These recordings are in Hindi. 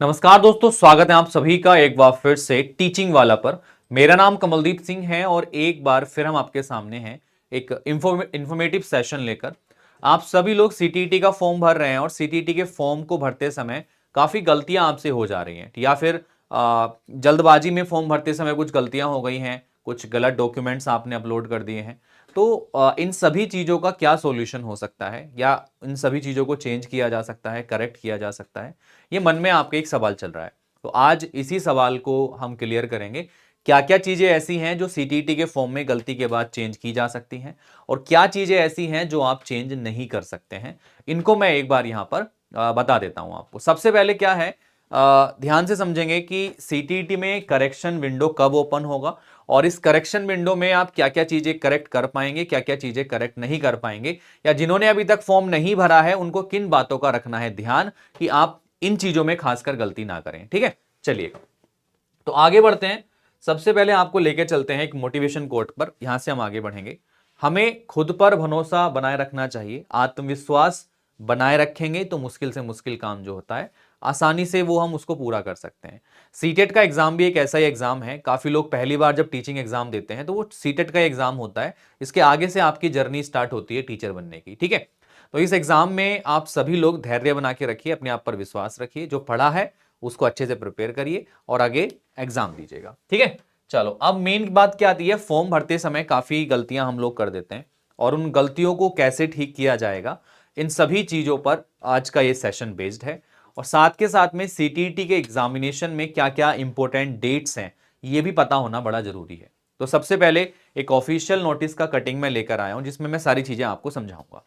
नमस्कार दोस्तों, स्वागत है आप सभी का एक बार फिर से टीचिंग वाला पर। मेरा नाम कमलदीप सिंह है और एक बार फिर हम आपके सामने हैं एक इंफॉर्मेटिव सेशन लेकर। आप सभी लोग सीटीईटी का फॉर्म भर रहे हैं और सीटीईटी के फॉर्म को भरते समय काफ़ी गलतियां आपसे हो जा रही हैं या फिर जल्दबाजी में फॉर्म भरते समय कुछ गलतियां हो गई हैं, कुछ गलत डॉक्यूमेंट्स आपने अपलोड कर दिए हैं। तो इन सभी चीज़ों का क्या सॉल्यूशन हो सकता है या इन सभी चीज़ों को चेंज किया जा सकता है, करेक्ट किया जा सकता है, ये मन में आपके एक सवाल चल रहा है। तो आज इसी सवाल को हम क्लियर करेंगे। क्या क्या चीजें ऐसी हैं जो सीटीईटी के फॉर्म में गलती के बाद चेंज की जा सकती हैं और क्या चीजें ऐसी हैं जो आप चेंज नहीं कर सकते हैं, इनको मैं एक बार यहां पर बता देता हूं आपको। सबसे पहले क्या है, ध्यान से समझेंगे कि सीटीईटी में करेक्शन विंडो कब ओपन होगा और इस करेक्शन विंडो में आप क्या क्या चीजें करेक्ट कर पाएंगे, क्या क्या चीजें करेक्ट नहीं कर पाएंगे, या जिन्होंने अभी तक फॉर्म नहीं भरा है उनको किन बातों का रखना है ध्यान कि आप इन चीजों में खासकर गलती ना करें। ठीक है, चलिए तो आगे बढ़ते हैं। सबसे पहले आपको लेके चलते हैं एक मोटिवेशन कोट पर, यहां से हम आगे बढ़ेंगे। हमें खुद पर भरोसा बनाए रखना चाहिए, आत्मविश्वास बनाए रखेंगे तो मुश्किल से मुश्किल काम जो होता है आसानी से वो हम उसको पूरा कर सकते हैं। सीटेट का एग्जाम भी एक ऐसा ही एग्जाम है। काफी लोग पहली बार जब टीचिंग एग्जाम देते हैं तो वो सीटेट का एग्जाम होता है, इसके आगे से आपकी जर्नी स्टार्ट होती है टीचर बनने की। ठीक है, तो इस एग्जाम में आप सभी लोग धैर्य बना के रखिए, अपने आप पर विश्वास रखिए, जो पढ़ा है उसको अच्छे से प्रिपेयर करिए और आगे एग्जाम दीजिएगा। ठीक है, चलो अब मेन बात क्या आती है। फॉर्म भरते समय काफी गलतियां हम लोग कर देते हैं और उन गलतियों को कैसे ठीक किया जाएगा, इन सभी चीजों पर आज का ये सेशन बेस्ड है। और साथ के साथ में सीटीईटी के एग्जामिनेशन में क्या क्या इंपॉर्टेंट डेट्स हैं ये भी पता होना बड़ा जरूरी है। तो सबसे पहले एक ऑफिशियल नोटिस का कटिंग में लेकर आया हूं जिसमें मैं सारी चीजें आपको समझाऊंगा।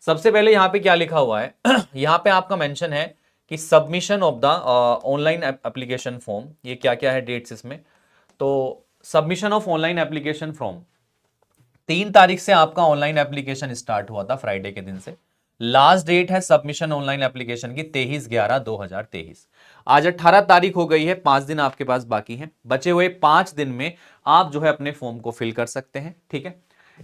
सबसे पहले यहां पे क्या लिखा हुआ है यहां पे आपका मेंशन है कि submission of the online application form. ये क्या क्या है डेट्स इसमें, तो submission of online application form 3 तारीख से आपका ऑनलाइन एप्लीकेशन स्टार्ट हुआ था, फ्राइडे के दिन से। लास्ट डेट है सबमिशन ऑनलाइन एप्लीकेशन की 23/11/2023। आज 18 तारीख हो गई है, 5 दिन आपके पास बाकी हैं। बचे हुए 5 दिन में आप जो है अपने फॉर्म को फिल कर सकते हैं। ठीक है,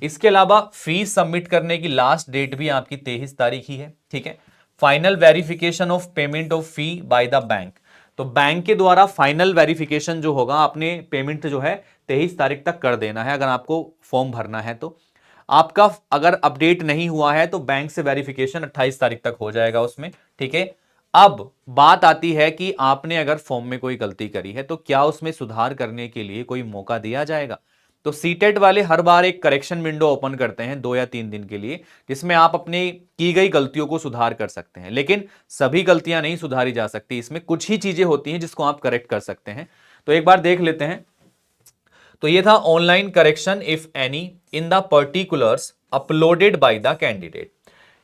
इसके अलावा फीस सबमिट करने की लास्ट डेट भी आपकी 23 तारीख ही है। ठीक है, final verification of payment of fee by the bank, तो बैंक के द्वारा फाइनल वेरिफिकेशन जो होगा, आपने पेमेंट जो है 23 तारीख तक कर देना है अगर आपको फॉर्म भरना है। तो आपका अगर अपडेट नहीं हुआ है तो बैंक से वेरिफिकेशन 28 तारीख तक हो जाएगा उसमें। ठीक है, अब बात आती है कि आपने अगर फॉर्म में कोई गलती करी है तो क्या उसमें सुधार करने के लिए कोई मौका दिया जाएगा। तो सीटेट वाले हर बार एक करेक्शन विंडो ओपन करते हैं 2 या 3 दिन के लिए, जिसमें आप अपनी की गई गलतियों को सुधार कर सकते हैं। लेकिन सभी गलतियां नहीं सुधारी जा सकती, इसमें कुछ ही चीजें होती हैं जिसको आप करेक्ट कर सकते हैं। तो एक बार देख लेते हैं। तो ये था online correction if any in the particulars uploaded by the candidate.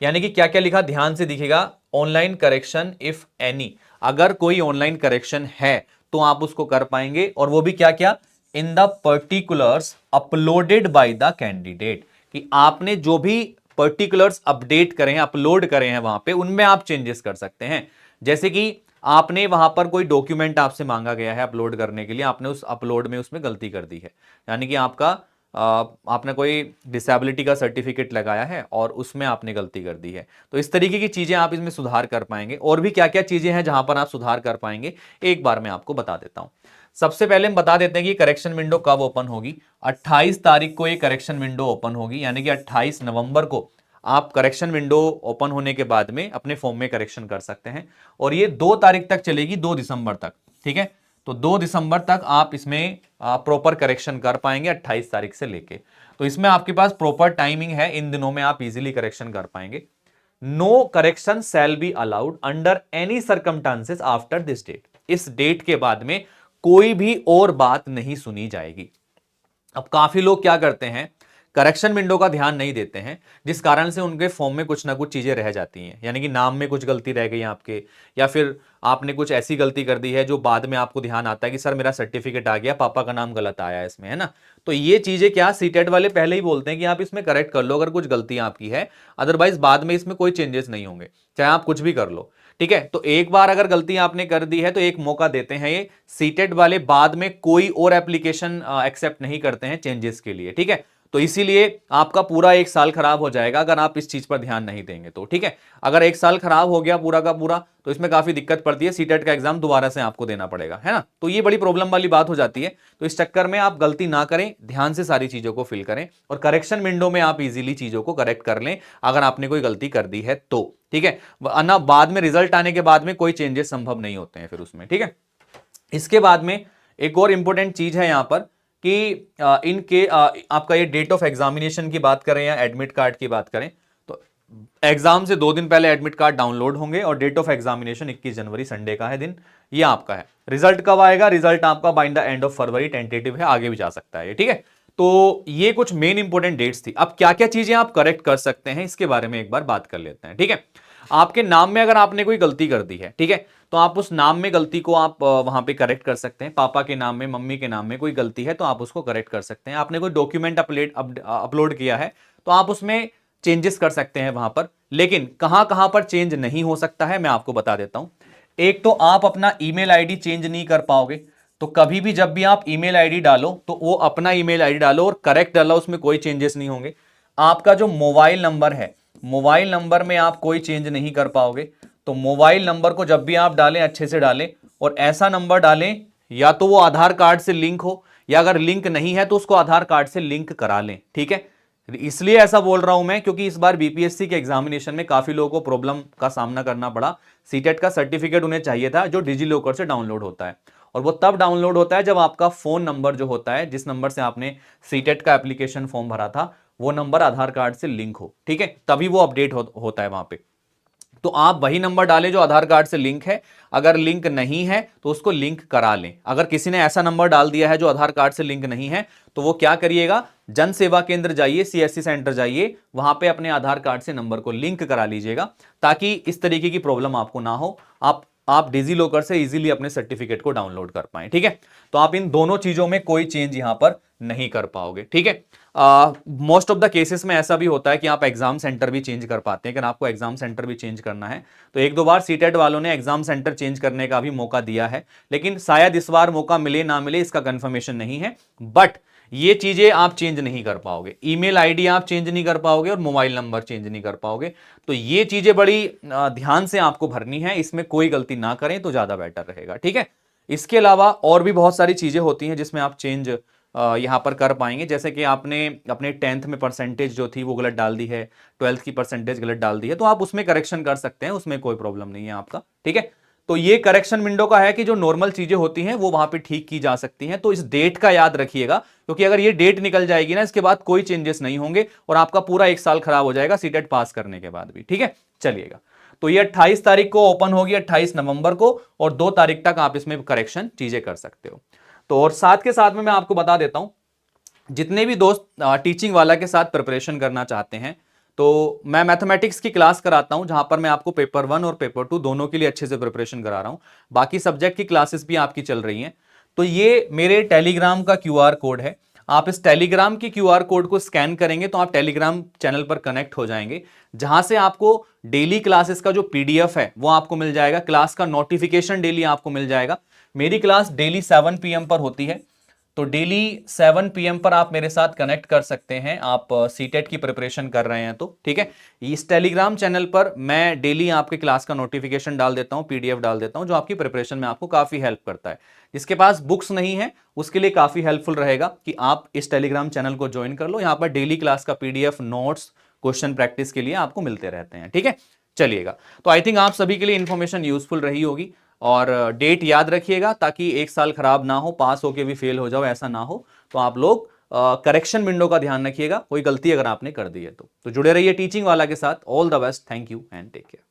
यानी कि क्या क्या लिखा, ध्यान से दिखेगा। ऑनलाइन करेक्शन इफ एनी, अगर कोई ऑनलाइन करेक्शन है तो आप उसको कर पाएंगे, और वो भी क्या क्या, in the particulars uploaded by the candidate, कि आपने जो भी पर्टिकुलर्स अपडेट करें, अपलोड करें हैं वहां पे, उनमें आप चेंजेस कर सकते हैं। जैसे कि आपने वहां पर कोई डॉक्यूमेंट आपसे मांगा गया है अपलोड करने के लिए, आपने उस अपलोड में उसमें गलती कर दी है। यानी कि आपने कोई डिसेबिलिटी का सर्टिफिकेट लगाया है और उसमें आपने गलती कर दी है। तो इस तरीके की चीजें आप इसमें सुधार कर पाएंगे। और भी क्या क्या चीजें हैं जहां पर आप सुधार कर पाएंगे, एक बार मैं आपको बता देता हूं। सबसे पहले हम बता देते हैं कि करेक्शन विंडो कब ओपन होगी। 28 तारीख को ये करेक्शन विंडो ओपन होगी, यानी कि 28 नवंबर को आप करेक्शन विंडो ओपन होने के बाद में अपने फॉर्म में करेक्शन कर सकते हैं। और ये 2 तारीख तक चलेगी, 2 दिसंबर तक। ठीक है, तो 2 दिसंबर तक आप इसमें प्रॉपर करेक्शन कर पाएंगे 28 तारीख से लेके। तो इसमें आपके पास प्रॉपर टाइमिंग है, इन दिनों में आप इजीली करेक्शन कर पाएंगे। No correction shall be allowed under any circumstances after this date, इस डेट के बाद में कोई भी और बात नहीं सुनी जाएगी। अब काफी लोग क्या करते हैं, करेक्शन विंडो का ध्यान नहीं देते हैं, जिस कारण से उनके फॉर्म में कुछ ना कुछ चीजें रह जाती हैं। यानी कि नाम में कुछ गलती रह गई आपके, या फिर आपने कुछ ऐसी गलती कर दी है जो बाद में आपको ध्यान आता है कि सर मेरा सर्टिफिकेट आ गया, पापा का नाम गलत आया है इसमें, है ना। तो ये चीजें क्या सीटेट वाले पहले ही बोलते हैं कि आप इसमें करेक्ट कर लो अगर कुछ गलतियां आपकी है, अदरवाइज बाद में इसमें कोई चेंजेस नहीं होंगे, चाहे आप कुछ भी कर लो। ठीक है, तो एक बार अगर गलती आपने कर दी है तो एक मौका देते हैं ये सीटेट वाले, बाद में कोई और एप्लीकेशन एक्सेप्ट नहीं करते हैं चेंजेस के लिए। ठीक है, तो इसीलिए आपका पूरा एक साल खराब हो जाएगा अगर आप इस चीज पर ध्यान नहीं देंगे तो, ठीक है। अगर एक साल खराब हो गया पूरा का पूरा तो इसमें काफी दिक्कत पड़ती है, सीटेट का एग्जाम दोबारा से आपको देना पड़ेगा, है ना। तो ये बड़ी प्रॉब्लम वाली बात हो जाती है। तो इस चक्कर में आप गलती ना करें, ध्यान से सारी चीजों को फिल करें और करेक्शन विंडो में आप इजीली चीजों को करेक्ट कर लें अगर आपने कोई गलती कर दी है तो, ठीक है। वरना बाद में रिजल्ट आने के बाद में कोई चेंजेस संभव नहीं होते हैं फिर उसमें, ठीक है। इसके बाद में एक और इंपॉर्टेंट चीज है यहां पर कि इनके आपका ये डेट ऑफ एग्जामिनेशन की बात करें या एडमिट कार्ड की बात करें तो एग्जाम से 2 दिन पहले एडमिट कार्ड डाउनलोड होंगे और डेट ऑफ एग्जामिनेशन 21 जनवरी संडे का है दिन, ये आपका है। रिजल्ट कब आएगा? रिजल्ट आपका by the end of February, tentative है, आगे भी जा सकता है ये, ठीक है। तो ये कुछ मेन इंपॉर्टेंट डेट्स थी। अब क्या क्या चीजें आप करेक्ट कर सकते हैं इसके बारे में एक बार बात कर लेते हैं, ठीक है। आपके नाम में अगर आपने कोई गलती कर दी है, ठीक है, तो आप उस नाम में गलती को आप वहां पे करेक्ट कर सकते हैं। पापा के नाम में, मम्मी के नाम में कोई गलती है तो आप उसको करेक्ट कर सकते हैं। आपने कोई डॉक्यूमेंट अपलोड किया है तो आप उसमें चेंजेस कर सकते हैं वहां पर। लेकिन कहां कहां पर चेंज नहीं हो सकता है मैं आपको बता देता हूं। एक तो आप अपना ईमेल आईडी चेंज नहीं कर पाओगे, तो कभी भी जब भी आप ईमेल आईडी डालो तो वो अपना ईमेल आईडी डालो और करेक्ट डालो, उसमें कोई चेंजेस नहीं होंगे। आपका जो मोबाइल नंबर है, मोबाइल नंबर में आप कोई चेंज नहीं कर पाओगे। तो मोबाइल नंबर को जब भी आप डालें अच्छे से डालें और ऐसा नंबर डालें या तो वो आधार कार्ड से लिंक हो, या अगर लिंक नहीं है तो उसको आधार कार्ड से लिंक करा लें, ठीक है। इसलिए ऐसा बोल रहा हूं मैं क्योंकि इस बार बीपीएससी के एग्जामिनेशन में काफी लोगों को प्रॉब्लम का सामना करना पड़ा। सीटेट का सर्टिफिकेट उन्हें चाहिए था जो डिजी लॉकर से डाउनलोड होता है, और वो तब डाउनलोड होता है जब आपका फोन नंबर जो होता है, जिस नंबर से आपने सीटेट का एप्लीकेशन फॉर्म भरा था, वो नंबर आधार कार्ड से लिंक हो, ठीक है, तभी वो अपडेट होता है वहां पे। तो आप वही नंबर डालें जो आधार कार्ड से लिंक है। अगर लिंक नहीं है तो उसको लिंक करा लें। अगर किसी ने ऐसा नंबर डाल दिया है जो आधार कार्ड से लिंक नहीं है तो वो क्या करिएगा, जन सेवा केंद्र जाइए, सीएससी सेंटर जाइए, वहां पे अपने आधार कार्ड से नंबर को लिंक करा लीजिएगा ताकि इस तरीके की प्रॉब्लम आपको ना हो। आप डिजी लॉकर से इजीली अपने सर्टिफिकेट को डाउनलोड कर पाएं, ठीक है। तो आप इन दोनों चीजों में कोई चेंज यहां पर नहीं कर पाओगे, ठीक है। मोस्ट ऑफ द केसेस में ऐसा भी होता है कि आप एग्जाम सेंटर भी चेंज कर पाते हैं। अगर आपको एग्जाम सेंटर भी चेंज करना है तो 1-2 बार सीटेट वालों ने एग्जाम सेंटर चेंज करने का भी मौका दिया है, लेकिन शायद इस बार मौका मिले ना मिले इसका कंफर्मेशन नहीं है। बट ये चीजें आप चेंज नहीं कर पाओगे, ईमेल आईडी आप चेंज नहीं कर पाओगे और मोबाइल नंबर चेंज नहीं कर पाओगे। तो ये चीजें बड़ी ध्यान से आपको भरनी है, इसमें कोई गलती ना करें तो ज्यादा बेटर रहेगा, ठीक है। इसके अलावा और भी बहुत सारी चीजें होती हैं जिसमें आप चेंज यहां पर कर पाएंगे। जैसे कि आपने अपने 10th में परसेंटेज जो थी वो गलत डाल दी है, 12th की परसेंटेज गलत डाल दी है, तो आप उसमें करेक्शन कर सकते हैं, उसमें कोई प्रॉब्लम नहीं है आपका, ठीक है। तो ये करेक्शन विंडो का है कि जो नॉर्मल चीजें होती हैं वो वहां पे ठीक की जा सकती हैं। तो इस डेट का याद रखिएगा क्योंकि अगर ये डेट निकल जाएगी ना इसके बाद कोई चेंजेस नहीं होंगे और आपका पूरा एक साल खराब हो जाएगा सीटेट पास करने के बाद भी, ठीक है। चलिएगा, तो ये 28 तारीख को ओपन होगी, 28 नवंबर को, और 2 तारीख तक आप इसमें करेक्शन चीजें कर सकते हो। तो और साथ के साथ में मैं आपको बता देता हूं, जितने भी दोस्त टीचिंग वाला के साथ प्रिपरेशन करना चाहते हैं तो मैं मैथमेटिक्स की क्लास कराता हूं जहां पर मैं आपको पेपर 1 और पेपर 2 दोनों के लिए अच्छे से प्रिपरेशन करा रहा हूं। बाकी सब्जेक्ट की क्लासेस भी आपकी चल रही हैं। तो ये मेरे टेलीग्राम का क्यूआर कोड है। आप इस टेलीग्राम के क्यूआर कोड को स्कैन करेंगे तो आप टेलीग्राम चैनल पर कनेक्ट हो जाएंगे, जहां से आपको डेली क्लासेस का जो पीडीएफ है वो आपको मिल जाएगा, क्लास का नोटिफिकेशन डेली आपको मिल जाएगा। मेरी क्लास डेली 7 PM पर होती है, तो डेली 7 PM पर आप मेरे साथ कनेक्ट कर सकते हैं। आप सीटेट की प्रिपरेशन कर रहे हैं तो ठीक है, इस टेलीग्राम चैनल पर मैं डेली आपके क्लास का नोटिफिकेशन डाल देता हूं, पीडीएफ डाल देता हूं, जो आपकी प्रिपरेशन में आपको काफी हेल्प करता है। जिसके पास बुक्स नहीं है उसके लिए काफी हेल्पफुल रहेगा कि आप इस टेलीग्राम चैनल को ज्वाइन कर लो। यहां पर डेली क्लास का पीडीएफ, नोट्स, क्वेश्चन प्रैक्टिस के लिए आपको मिलते रहते हैं, ठीक है। चलिएगा, तो आई थिंक आप सभी के लिए इंफॉर्मेशन यूजफुल रही होगी, और डेट याद रखिएगा ताकि एक साल खराब ना हो, पास होके भी फेल हो जाओ ऐसा ना हो। तो आप लोग करेक्शन विंडो का ध्यान रखिएगा, कोई गलती अगर आपने कर दी है तो जुड़े रहिए टीचिंग वाला के साथ। All the best, thank you and take care.